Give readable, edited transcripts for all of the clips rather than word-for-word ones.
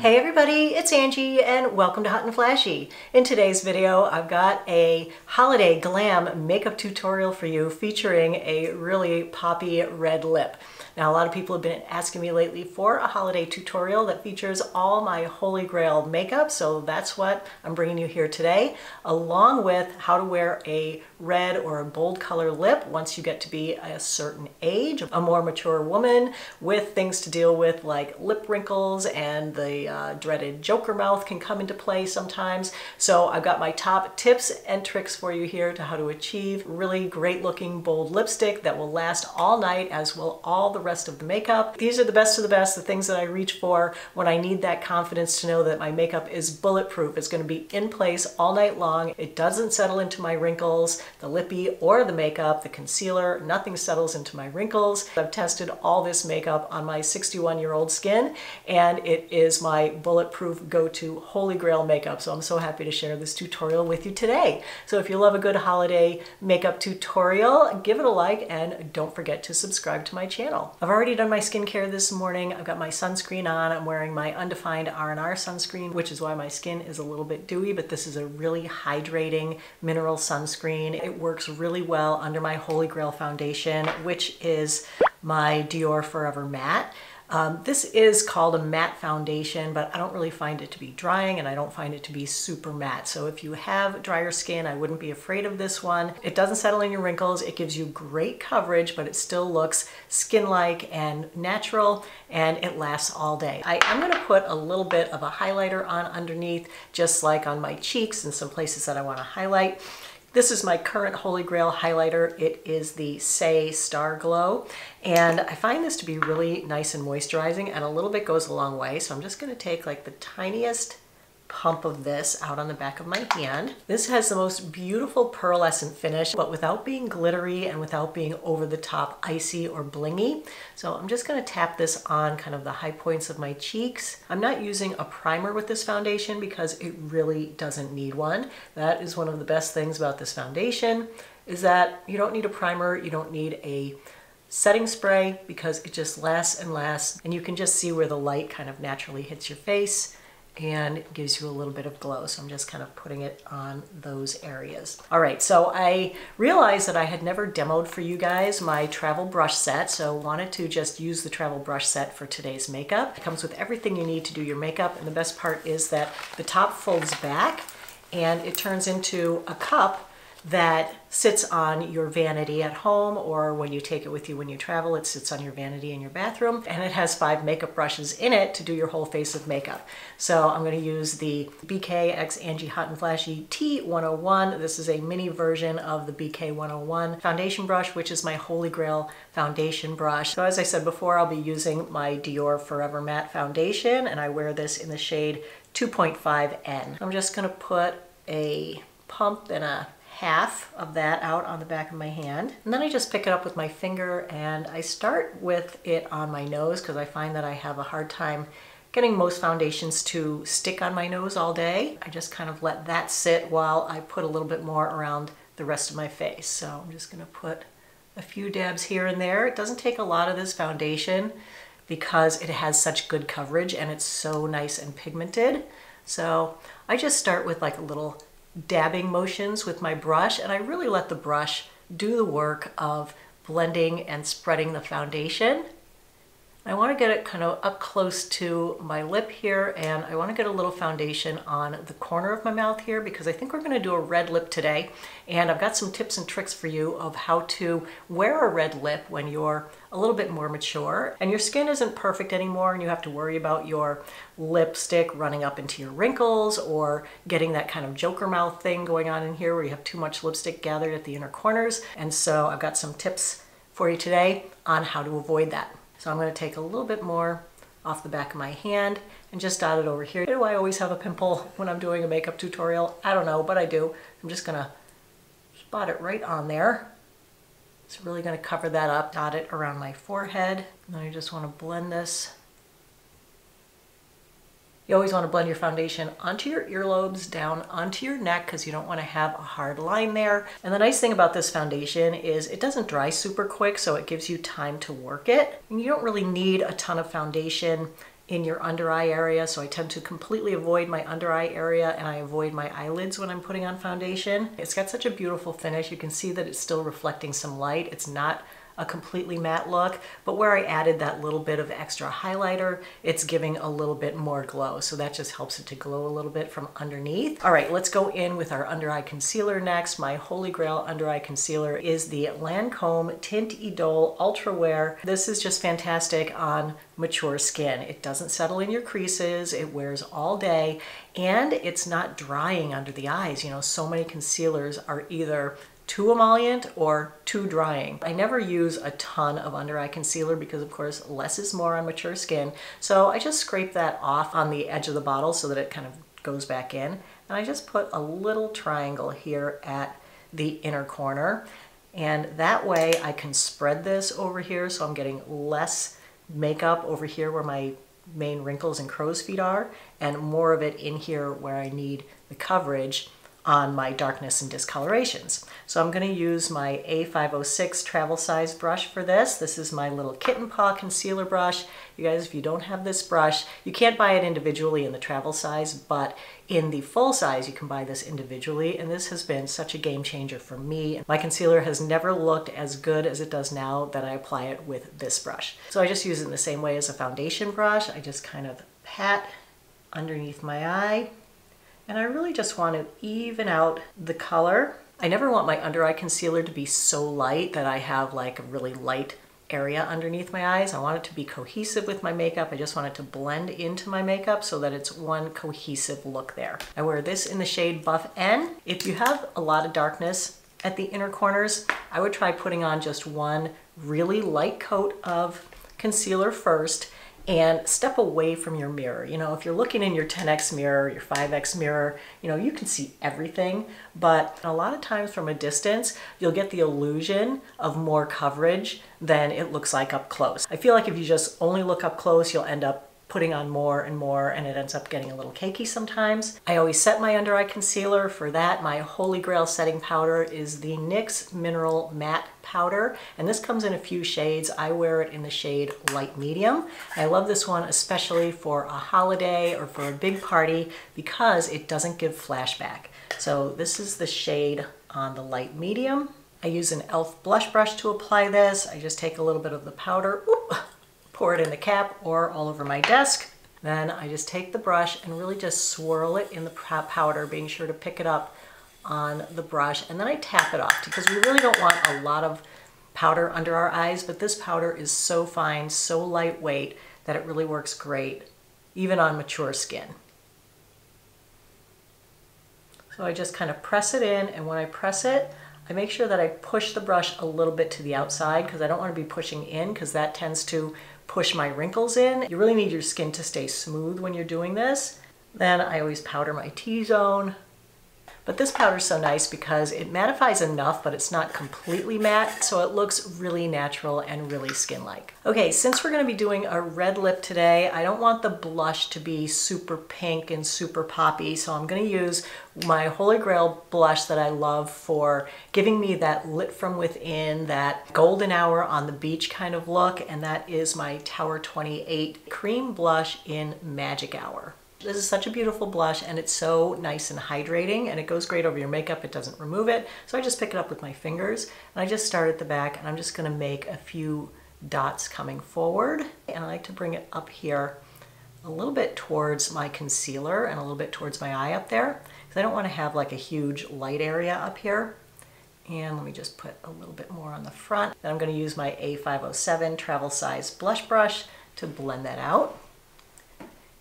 Hey everybody, it's Angie and welcome to Hot and Flashy. In today's video, I've got a holiday glam makeup tutorial for you featuring a really poppy red lip. Now, a lot of people have been asking me lately for a holiday tutorial that features all my holy grail makeup, so that's what I'm bringing you here today, along with how to wear a red or a bold color lip once you get to be a certain age, a more mature woman with things to deal with like lip wrinkles and the dreaded joker mouth can come into play sometimes. So I've got my top tips and tricks for you here to how to achieve really great looking bold lipstick that will last all night, as will all the rest of the makeup. These are the best of the best, the things that I reach for when I need that confidence to know that my makeup is bulletproof. It's going to be in place all night long. It doesn't settle into my wrinkles, the lippy or the makeup, the concealer, nothing settles into my wrinkles. I've tested all this makeup on my 61-year-old skin, and it is my bulletproof go-to holy grail makeup. So I'm so happy to share this tutorial with you today. So if you love a good holiday makeup tutorial, give it a like and don't forget to subscribe to my channel. I've already done my skincare this morning. I've got my sunscreen on. I'm wearing my undefined R&R sunscreen, which is why my skin is a little bit dewy, but this is a really hydrating mineral sunscreen. It works really well under my holy grail foundation, which is my Dior Forever Matte. This is called a matte foundation, but I don't really find it to be drying and I don't find it to be super matte. So if you have drier skin, I wouldn't be afraid of this one. It doesn't settle in your wrinkles. It gives you great coverage, but it still looks skin-like and natural, and it lasts all day. I'm going to put a little bit of a highlighter on underneath, just like on my cheeks and some places that I want to highlight. This is my current holy grail highlighter. It is the Say Star Glow, and I find this to be really nice and moisturizing, and a little bit goes a long way. So I'm just going to take like the tiniest pump of this out on the back of my hand. This has the most beautiful pearlescent finish, but without being glittery and without being over the top icy or blingy. So I'm just going to tap this on kind of the high points of my cheeks. I'm not using a primer with this foundation because it really doesn't need one. That is one of the best things about this foundation, is that you don't need a primer, you don't need a setting spray, because it just lasts and lasts, and you can just see where the light kind of naturally hits your face and it gives you a little bit of glow. So I'm just kind of putting it on those areas. All right, so I realized that I had never demoed for you guys my travel brush set, so wanted to just use the travel brush set for today's makeup. It comes with everything you need to do your makeup, and the best part is that the top folds back and it turns into a cup that sits on your vanity at home, or when you take it with you when you travel, it sits on your vanity in your bathroom, and it has 5 makeup brushes in it to do your whole face of makeup. So I'm going to use the BK x Angie Hot and Flashy T101. This is a mini version of the BK 101 foundation brush, which is my holy grail foundation brush. So as I said before, I'll be using my Dior Forever Matte foundation, and I wear this in the shade 2.5N. I'm just going to put a pump and a half of that out on the back of my hand, and then I just pick it up with my finger, and I start with it on my nose because I find that I have a hard time getting most foundations to stick on my nose all day. I just kind of let that sit while I put a little bit more around the rest of my face. So I'm just going to put a few dabs here and there. It doesn't take a lot of this foundation because it has such good coverage and it's so nice and pigmented. So I just start with like a little dabbing motions with my brush, and I really let the brush do the work of blending and spreading the foundation. I want to get it kind of up close to my lip here, and I want to get a little foundation on the corner of my mouth here because I think we're going to do a red lip today, and I've got some tips and tricks for you of how to wear a red lip when you're a little bit more mature and your skin isn't perfect anymore and you have to worry about your lipstick running up into your wrinkles or getting that kind of joker mouth thing going on in here where you have too much lipstick gathered at the inner corners. And so I've got some tips for you today on how to avoid that. So I'm going to take a little bit more off the back of my hand and just dot it over here. Do I always have a pimple when I'm doing a makeup tutorial? I don't know, but I do. I'm just going to spot it right on there. It's really going to cover that up, dot it around my forehead. And then I just want to blend this. You always want to blend your foundation onto your earlobes, down onto your neck, because you don't want to have a hard line there. And the nice thing about this foundation is it doesn't dry super quick, so it gives you time to work it. And you don't really need a ton of foundation in your under eye area, so I tend to completely avoid my under eye area, and I avoid my eyelids when I'm putting on foundation. It's got such a beautiful finish. You can see that it's still reflecting some light. It's not a completely matte look, but where I added that little bit of extra highlighter, it's giving a little bit more glow. So that just helps it to glow a little bit from underneath. All right, let's go in with our under eye concealer next. My holy grail under eye concealer is the Lancome Tint Idole Ultra Wear. This is just fantastic on mature skin. It doesn't settle in your creases, it wears all day, and it's not drying under the eyes. You know, so many concealers are either too emollient or too drying. I never use a ton of under eye concealer because of course less is more on mature skin. So I just scrape that off on the edge of the bottle so that it kind of goes back in. And I just put a little triangle here at the inner corner. And that way I can spread this over here so I'm getting less makeup over here where my main wrinkles and crow's feet are, and more of it in here where I need the coverage on my darkness and discolorations. So I'm going to use my A506 travel size brush for this. This is my little kitten paw concealer brush. You guys, if you don't have this brush, you can't buy it individually in the travel size, but in the full size you can buy this individually, and this has been such a game changer for me. My concealer has never looked as good as it does now that I apply it with this brush. So I just use it in the same way as a foundation brush. I just kind of pat underneath my eye, and I really just want to even out the color. I never want my under eye concealer to be so light that I have like a really light area underneath my eyes. I want it to be cohesive with my makeup. I just want it to blend into my makeup so that it's one cohesive look there. I wear this in the shade Buff N. If you have a lot of darkness at the inner corners, I would try putting on just one really light coat of concealer first and step away from your mirror. You know, if you're looking in your 10x mirror, your 5x mirror, you know, you can see everything, but a lot of times from a distance, you'll get the illusion of more coverage than it looks like up close. I feel like if you just only look up close, you'll end up putting on more and more, and it ends up getting a little cakey sometimes. I always set my under eye concealer. For that, my holy grail setting powder is the NYX Mineral Matte Powder, and this comes in a few shades. I wear it in the shade Light Medium. I love this one especially for a holiday or for a big party because it doesn't give flashback. So this is the shade on the Light Medium. I use an e.l.f. blush brush to apply this. I just take a little bit of the powder, pour it in the cap or all over my desk. Then I just take the brush and really just swirl it in the powder, being sure to pick it up on the brush, and then I tap it off because we really don't want a lot of powder under our eyes, but this powder is so fine, so lightweight that it really works great even on mature skin. So I just kind of press it in, and when I press it, I make sure that I push the brush a little bit to the outside because I don't want to be pushing in because that tends to push my wrinkles in. You really need your skin to stay smooth when you're doing this. Then I always powder my T-zone. But this powder is so nice because it mattifies enough, but it's not completely matte, so it looks really natural and really skin-like. Okay, since we're going to be doing a red lip today, I don't want the blush to be super pink and super poppy, so I'm going to use my Holy Grail blush that I love for giving me that lit from within, that golden hour on the beach kind of look, and that is my Tower 28 Cream Blush in Magic Hour. This is such a beautiful blush, and it's so nice and hydrating, and it goes great over your makeup. It doesn't remove it. So I just pick it up with my fingers, and I just start at the back, and I'm just going to make a few dots coming forward. And I like to bring it up here a little bit towards my concealer and a little bit towards my eye up there, because I don't want to have like a huge light area up here. And let me just put a little bit more on the front. Then I'm going to use my A507 travel size blush brush to blend that out.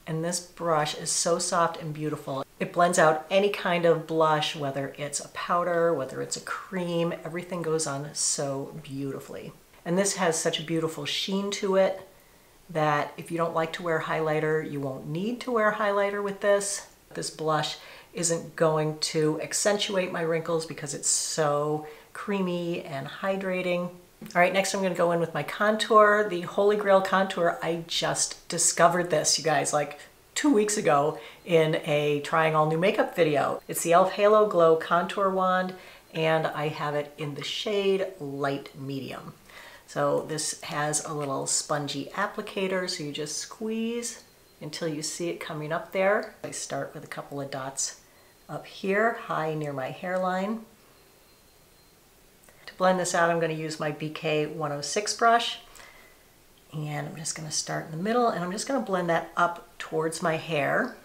And this brush is so soft and beautiful. It blends out any kind of blush, whether it's a powder, whether it's a cream, everything goes on so beautifully. And this has such a beautiful sheen to it that if you don't like to wear highlighter, you won't need to wear highlighter with this. This blush isn't going to accentuate my wrinkles because it's so creamy and hydrating. All right, next I'm going to go in with my contour, the Holy Grail contour. I just discovered this, you guys, like 2 weeks ago in a trying all new makeup video. It's the e.l.f. Halo Glow Contour Wand, and I have it in the shade Light Medium. So this has a little spongy applicator, so you just squeeze until you see it coming up there. I start with a couple of dots up here, high near my hairline. To blend this out, I'm going to use my BK 106 brush. And I'm just going to start in the middle, and I'm just going to blend that up towards my hair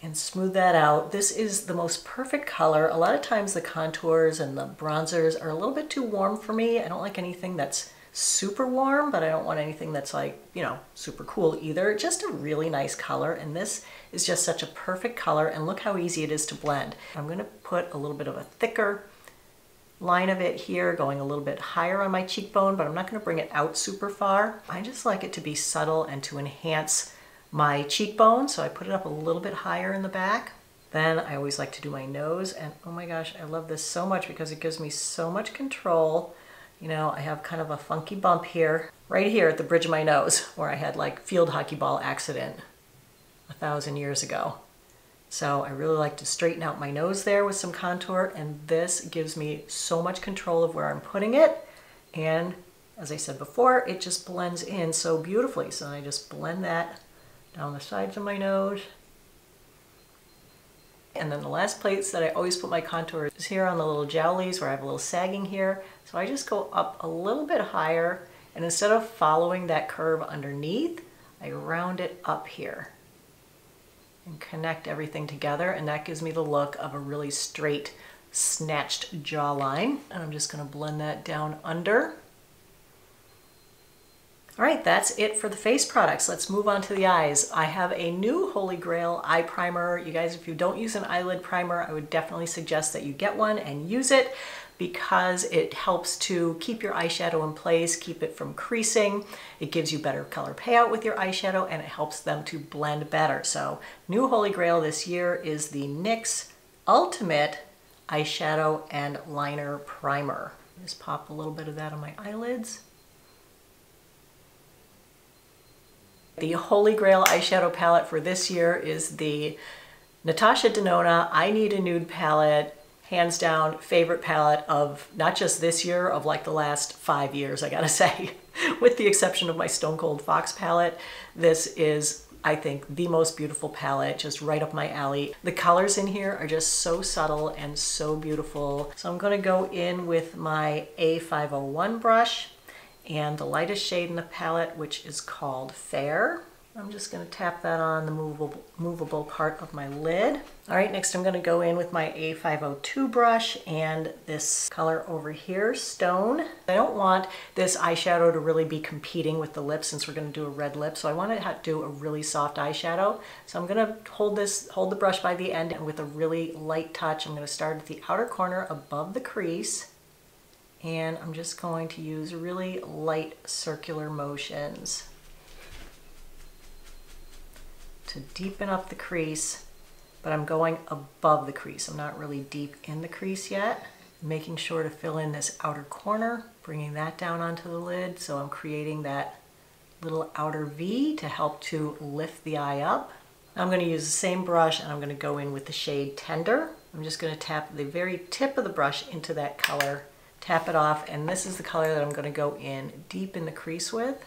and smooth that out. This is the most perfect color. A lot of times the contours and the bronzers are a little bit too warm for me. I don't like anything that's super warm, but I don't want anything that's like, you know, super cool either. Just a really nice color, and this is just such a perfect color, and look how easy it is to blend. I'm going to put a little bit of a thicker line of it here, going a little bit higher on my cheekbone, but I'm not going to bring it out super far. I just like it to be subtle and to enhance my cheekbone, so I put it up a little bit higher in the back. Then I always like to do my nose, and oh my gosh, I love this so much because it gives me so much control. You know, I have kind of a funky bump here, right here at the bridge of my nose, where I had like field hockey ball accident 1,000 years ago. So I really like to straighten out my nose there with some contour, and this gives me so much control of where I'm putting it. And as I said before, it just blends in so beautifully. So I just blend that down the sides of my nose. And then the last place that I always put my contour is here on the little jowlies where I have a little sagging here. So I just go up a little bit higher, and instead of following that curve underneath, I round it up here and connect everything together, and that gives me the look of a really straight, snatched jawline. And I'm just going to blend that down under. All right, that's it for the face products. Let's move on to the eyes. I have a new Holy Grail eye primer. You guys, if you don't use an eyelid primer, I would definitely suggest that you get one and use it, because it helps to keep your eyeshadow in place, keep it from creasing. It gives you better color payout with your eyeshadow, and it helps them to blend better. So new Holy Grail this year is the NYX Ultimate Eyeshadow and Liner Primer. Just pop a little bit of that on my eyelids. The Holy Grail eyeshadow palette for this year is the Natasha Denona I Need a Nude palette. Hands down favorite palette of not just this year, of like the last 5 years, I gotta say. With the exception of my Stone Cold Fox palette, this is, I think, the most beautiful palette, just right up my alley. The colors in here are just so subtle and so beautiful. So I'm gonna go in with my A501 brush and the lightest shade in the palette, which is called Fair. I'm just going to tap that on the movable part of my lid. All right, next I'm going to go in with my A502 brush and this color over here, Stone. I don't want this eyeshadow to really be competing with the lip, since we're going to do a red lip, so I want to do a really soft eyeshadow. So I'm going to hold the brush by the end, and with a really light touch, I'm going to start at the outer corner above the crease, and I'm just going to use really light circular motions to deepen up the crease, but I'm going above the crease. I'm not really deep in the crease yet. Making sure to fill in this outer corner, bringing that down onto the lid, so I'm creating that little outer V to help to lift the eye up. I'm going to use the same brush, and I'm going to go in with the shade Tender. I'm just going to tap the very tip of the brush into that color, tap it off, and this is the color that I'm going to go in deep in the crease with.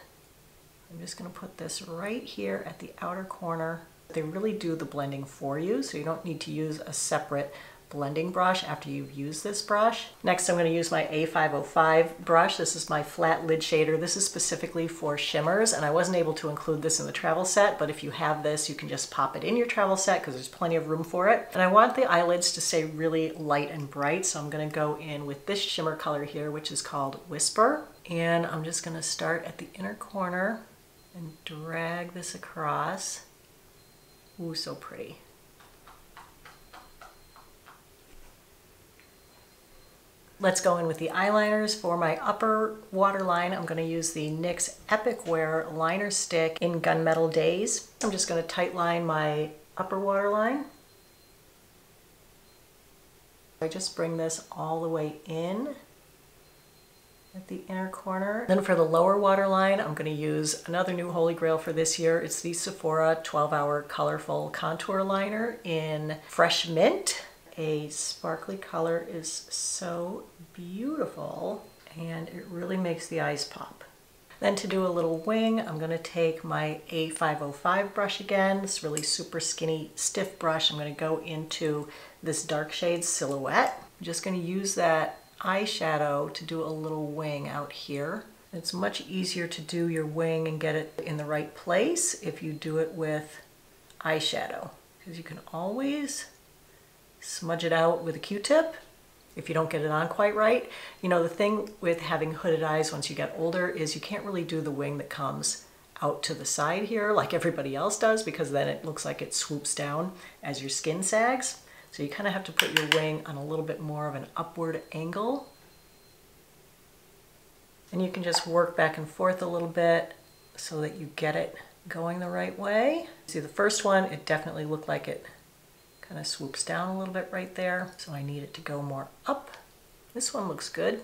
I'm just going to put this right here at the outer corner. They really do the blending for you, so you don't need to use a separate blending brush after you've used this brush. Next, I'm going to use my A505 brush. This is my flat lid shader. This is specifically for shimmers, and I wasn't able to include this in the travel set, but if you have this, you can just pop it in your travel set because there's plenty of room for it. And I want the eyelids to stay really light and bright, so I'm going to go in with this shimmer color here, which is called Whisper. And I'm just going to start at the inner corner and drag this across. Ooh, so pretty. Let's go in with the eyeliners. For my upper waterline, I'm going to use the NYX Epic Wear Liner Stick in Gunmetal Days. I'm just going to tight line my upper waterline. I just bring this all the way in at the inner corner. Then for the lower waterline, I'm going to use another new Holy Grail for this year. It's the Sephora 12-Hour Colorful Contour Liner in Fresh Mint. A sparkly color is so beautiful, and it really makes the eyes pop. Then to do a little wing, I'm going to take my A505 brush again, this really super skinny, stiff brush. I'm going to go into this dark shade Silhouette. I'm just going to use that eyeshadow to do a little wing out here. It's much easier to do your wing and get it in the right place if you do it with eyeshadow, because you can always smudge it out with a Q-tip if you don't get it on quite right. You know, the thing with having hooded eyes once you get older is you can't really do the wing that comes out to the side here like everybody else does, because then it looks like it swoops down as your skin sags. So you kind of have to put your wing on a little bit more of an upward angle. And you can just work back and forth a little bit so that you get it going the right way. See, the first one, it definitely looked like it kind of swoops down a little bit right there. So I need it to go more up. This one looks good.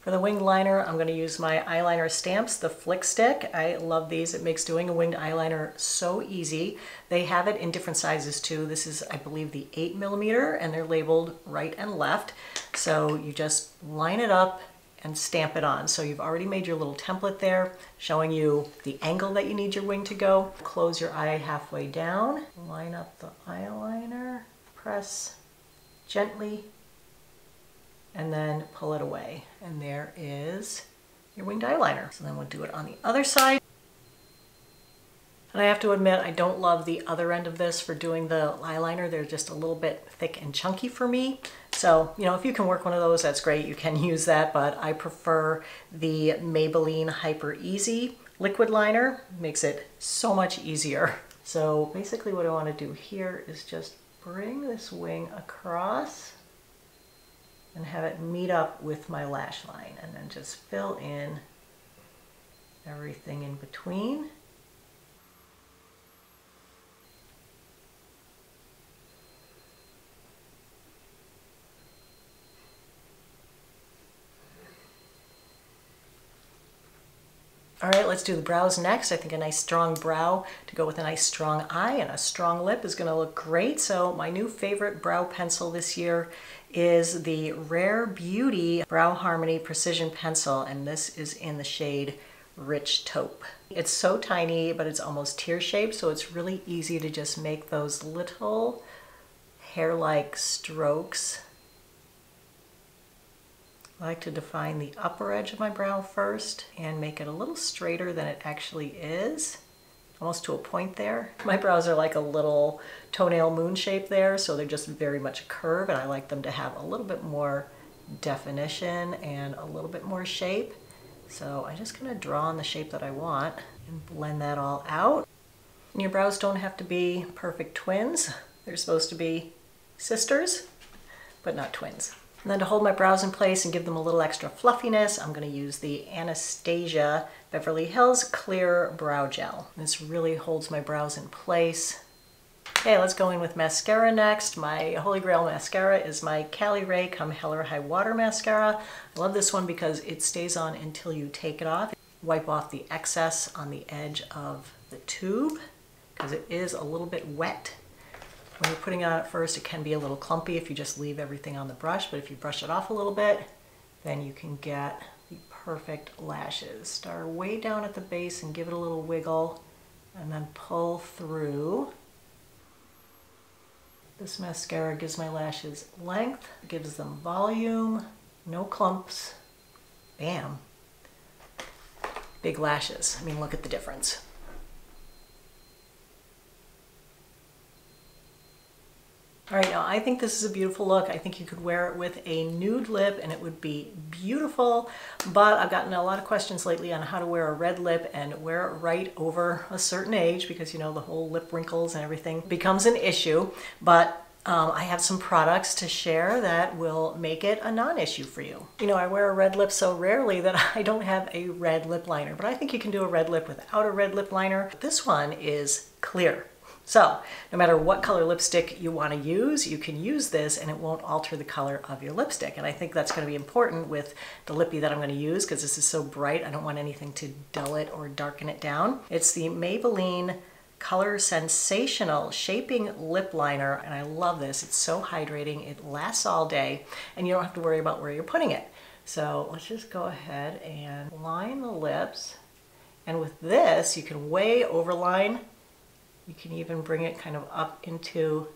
For the winged liner, I'm going to use my eyeliner stamps, the Flick Stick. I love these. It makes doing a winged eyeliner so easy. They have it in different sizes too. This is, I believe, the 8mm, and they're labeled right and left. So you just line it up and stamp it on. So you've already made your little template there showing you the angle that you need your wing to go. Close your eye halfway down, line up the eyeliner, press gently, and then pull it away. And there is your winged eyeliner. So then we'll do it on the other side. And I have to admit, I don't love the other end of this for doing the eyeliner. They're just a little bit thick and chunky for me. So, you know, if you can work one of those, that's great. You can use that, but I prefer the Maybelline Hyper Easy liquid liner. It makes it so much easier. So basically what I want to do here is just bring this wing across and have it meet up with my lash line, and then just fill in everything in between. All right, let's do the brows next. I think a nice strong brow to go with a nice strong eye and a strong lip is going to look great. So my new favorite brow pencil this year is the Rare Beauty Brow Harmony Precision Pencil, and this is in the shade Rich Taupe. It's so tiny, but it's almost tear shaped, so it's really easy to just make those little hair-like strokes. I like to define the upper edge of my brow first and make it a little straighter than it actually is, almost to a point there. My brows are like a little toenail moon shape there, so they're just very much a curve, and I like them to have a little bit more definition and a little bit more shape. So I'm just going to draw on the shape that I want and blend that all out. And your brows don't have to be perfect twins. They're supposed to be sisters, but not twins. And then to hold my brows in place and give them a little extra fluffiness, I'm going to use the Anastasia Beverly Hills Clear Brow Gel. This really holds my brows in place. Okay, let's go in with mascara next. My Holy Grail mascara is my Cali Ray Come Hell or High Water mascara. I love this one because it stays on until you take it off. Wipe off the excess on the edge of the tube because it is a little bit wet. When you're putting it on at first, it can be a little clumpy if you just leave everything on the brush, but if you brush it off a little bit, then you can get the perfect lashes. Start way down at the base and give it a little wiggle, and then pull through. This mascara gives my lashes length, gives them volume, no clumps. Bam. Big lashes. I mean, look at the difference. All right, now I think this is a beautiful look. I think you could wear it with a nude lip and it would be beautiful, but I've gotten a lot of questions lately on how to wear a red lip and wear it right over a certain age because, you know, the whole lip wrinkles and everything becomes an issue, but I have some products to share that will make it a non-issue for you. You know, I wear a red lip so rarely that I don't have a red lip liner, but I think you can do a red lip without a red lip liner. This one is clear. So no matter what color lipstick you want to use, you can use this and it won't alter the color of your lipstick. And I think that's going to be important with the lippy that I'm going to use because this is so bright. I don't want anything to dull it or darken it down. It's the Maybelline Color Sensational Shaping Lip Liner, and I love this. It's so hydrating. It lasts all day, and you don't have to worry about where you're putting it. So let's just go ahead and line the lips. And with this, you can way overline. You can even bring it kind of up into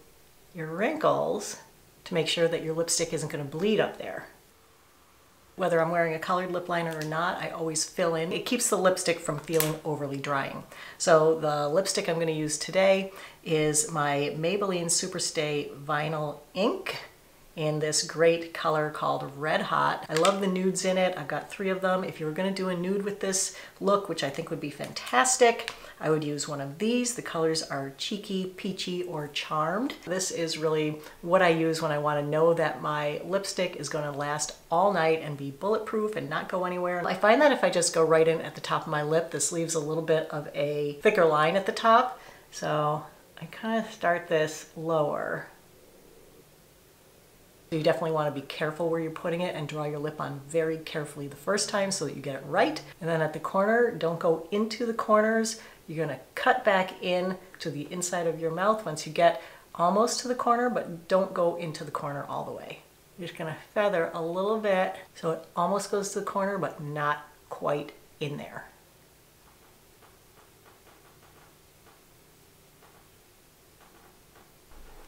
your wrinkles to make sure that your lipstick isn't going to bleed up there. Whether I'm wearing a colored lip liner or not, I always fill in. It keeps the lipstick from feeling overly drying. So the lipstick I'm going to use today is my Maybelline Superstay Vinyl Ink in this great color called Red Hot. I love the nudes in it. I've got 3 of them. If you were going to do a nude with this look, which I think would be fantastic, I would use one of these. The colors are Cheeky, Peachy, or Charmed. This is really what I use when I want to know that my lipstick is going to last all night and be bulletproof and not go anywhere. I find that if I just go right in at the top of my lip, this leaves a little bit of a thicker line at the top. So I kind of start this lower. You definitely want to be careful where you're putting it and draw your lip on very carefully the first time so that you get it right. And then at the corner, don't go into the corners. You're going to cut back in to the inside of your mouth once you get almost to the corner, but don't go into the corner all the way. You're just going to feather a little bit so it almost goes to the corner, but not quite in there.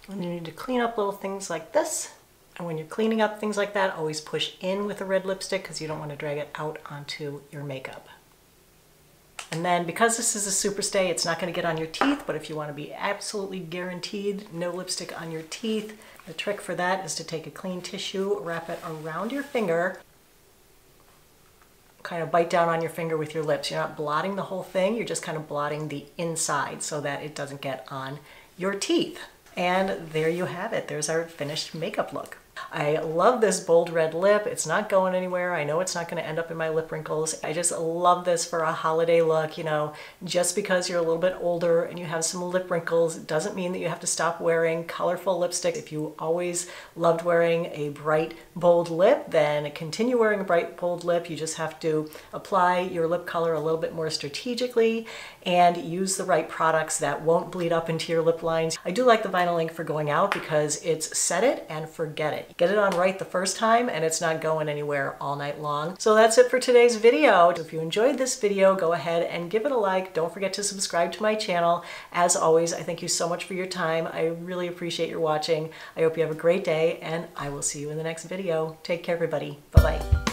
And you need to clean up little things like this. And when you're cleaning up things like that, always push in with a red lipstick because you don't want to drag it out onto your makeup. And then because this is a Superstay, it's not going to get on your teeth, but if you want to be absolutely guaranteed no lipstick on your teeth, the trick for that is to take a clean tissue, wrap it around your finger, kind of bite down on your finger with your lips. You're not blotting the whole thing, you're just kind of blotting the inside so that it doesn't get on your teeth. And there you have it. There's our finished makeup look. I love this bold red lip. It's not going anywhere. I know it's not going to end up in my lip wrinkles. I just love this for a holiday look. You know, just because you're a little bit older and you have some lip wrinkles doesn't mean that you have to stop wearing colorful lipstick. If you always loved wearing a bright, bold lip, then continue wearing a bright, bold lip. You just have to apply your lip color a little bit more strategically and use the right products that won't bleed up into your lip lines. I do like the vinyl ink for going out because it's set it and forget it. Get it on right the first time and it's not going anywhere all night long. So that's it for today's video. If you enjoyed this video, go ahead and give it a like. Don't forget to subscribe to my channel. As always, I thank you so much for your time. I really appreciate your watching. I hope you have a great day and I will see you in the next video. Take care, everybody. Bye-bye.